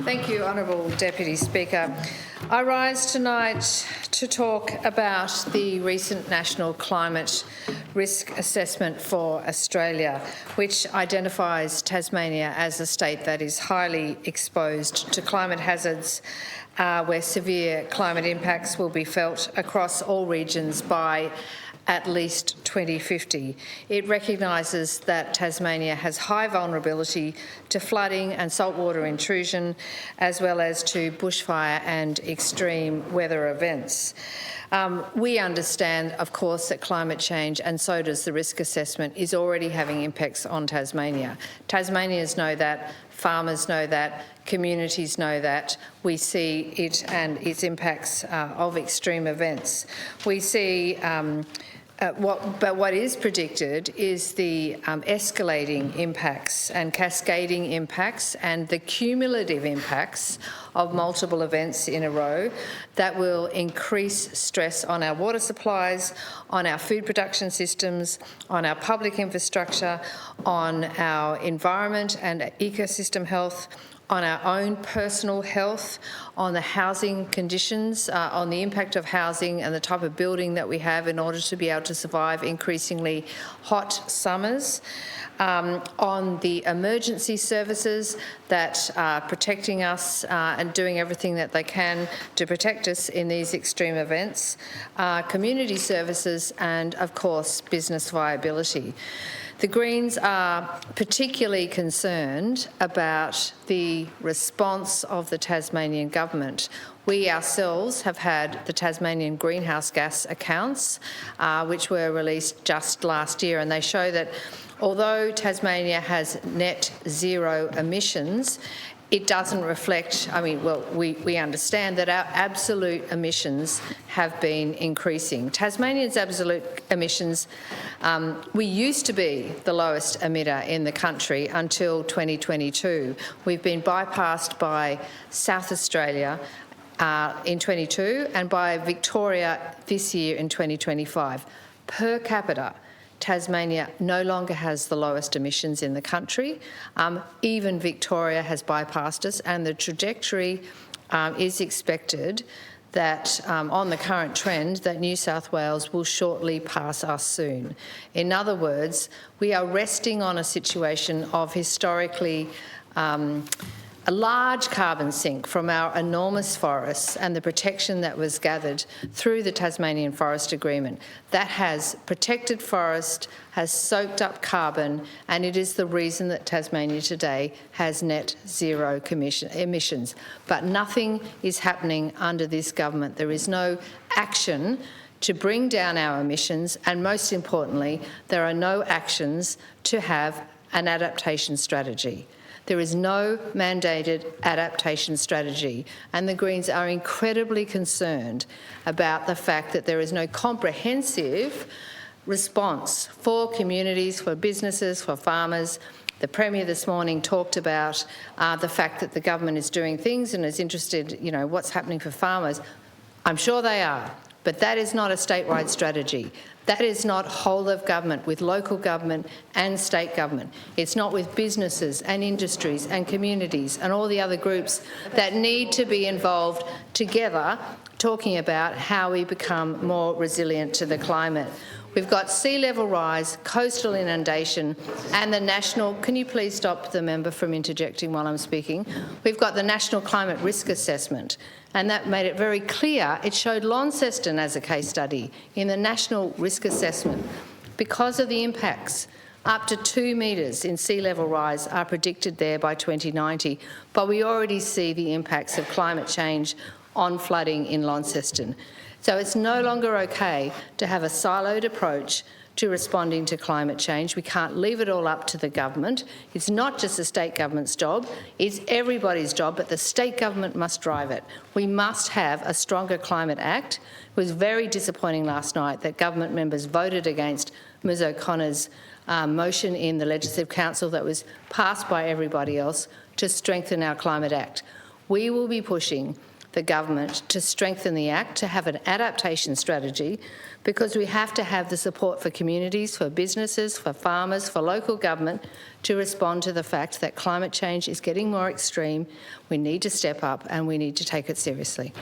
Thank you, Honourable Deputy Speaker. I rise tonight to talk about the recent National Climate Risk Assessment for Australia, which identifies Tasmania as a state that is highly exposed to climate hazards, where severe climate impacts will be felt across all regions by at least 2050. It recognises that Tasmania has high vulnerability to flooding and saltwater intrusion, as well as to bushfire and extreme weather events. We understand, of course, that climate change, and so does the risk assessment, is already having impacts on Tasmania. Tasmanians know that, farmers know that, communities know that. We see it and its impacts of extreme events. We see what is predicted is the escalating impacts and cascading impacts and the cumulative impacts of multiple events in a row that will increase stress on our water supplies, on our food production systems, on our public infrastructure, on our environment and ecosystem health, on our own personal health, on the housing conditions, on the impact of housing and the type of building that we have in order to be able to survive increasingly hot summers, on the emergency services that are protecting us and doing everything that they can to protect us in these extreme events, community services and, of course, business viability. The Greens are particularly concerned about the response of the Tasmanian government. We ourselves have had the Tasmanian greenhouse gas accounts, which were released just last year, and they show that although Tasmania has net zero emissions, it doesn't reflect, we understand that our absolute emissions have been increasing. Tasmania's absolute emissions, we used to be the lowest emitter in the country until 2022. We've been bypassed by South Australia in 22 and by Victoria this year in 2025. Per capita, Tasmania no longer has the lowest emissions in the country. Even Victoria has bypassed us, and the trajectory is expected that on the current trend that New South Wales will shortly pass us soon. In other words, we are resting on a situation of historically a large carbon sink from our enormous forests and the protection that was gathered through the Tasmanian Forest Agreement. That has protected forest, has soaked up carbon, and it is the reason that Tasmania today has net zero emissions. But nothing is happening under this government. There is no action to bring down our emissions, and most importantly, there are no actions to have an adaptation strategy. There is no mandated adaptation strategy, and the Greens are incredibly concerned about the fact that there is no comprehensive response for communities, for businesses, for farmers. The Premier this morning talked about the fact that the government is doing things and is interested, what's happening for farmers. I'm sure they are, but that is not a statewide strategy. That is not whole of government with local government and state government. It's not with businesses and industries and communities and all the other groups that need to be involved together talking about how we become more resilient to the climate. We've got sea level rise, coastal inundation and the national... Can you please stop the member from interjecting while I'm speaking? We've got the National Climate Risk Assessment, and that made it very clear. It showed Launceston as a case study in the National Risk Assessment. Because of the impacts, up to 2 metres in sea level rise are predicted there by 2090, but we already see the impacts of climate change on flooding in Launceston. So it's no longer okay to have a siloed approach to responding to climate change. We can't leave it all up to the government. It's not just the state government's job, it's everybody's job, but the state government must drive it. We must have a stronger Climate Act. It was very disappointing last night that government members voted against Ms O'Connor's motion in the Legislative Council that was passed by everybody else to strengthen our Climate Act. We will be pushing the government to strengthen the Act, to have an adaptation strategy, because we have to have the support for communities, for businesses, for farmers, for local government to respond to the fact that climate change is getting more extreme. We need to step up and we need to take it seriously.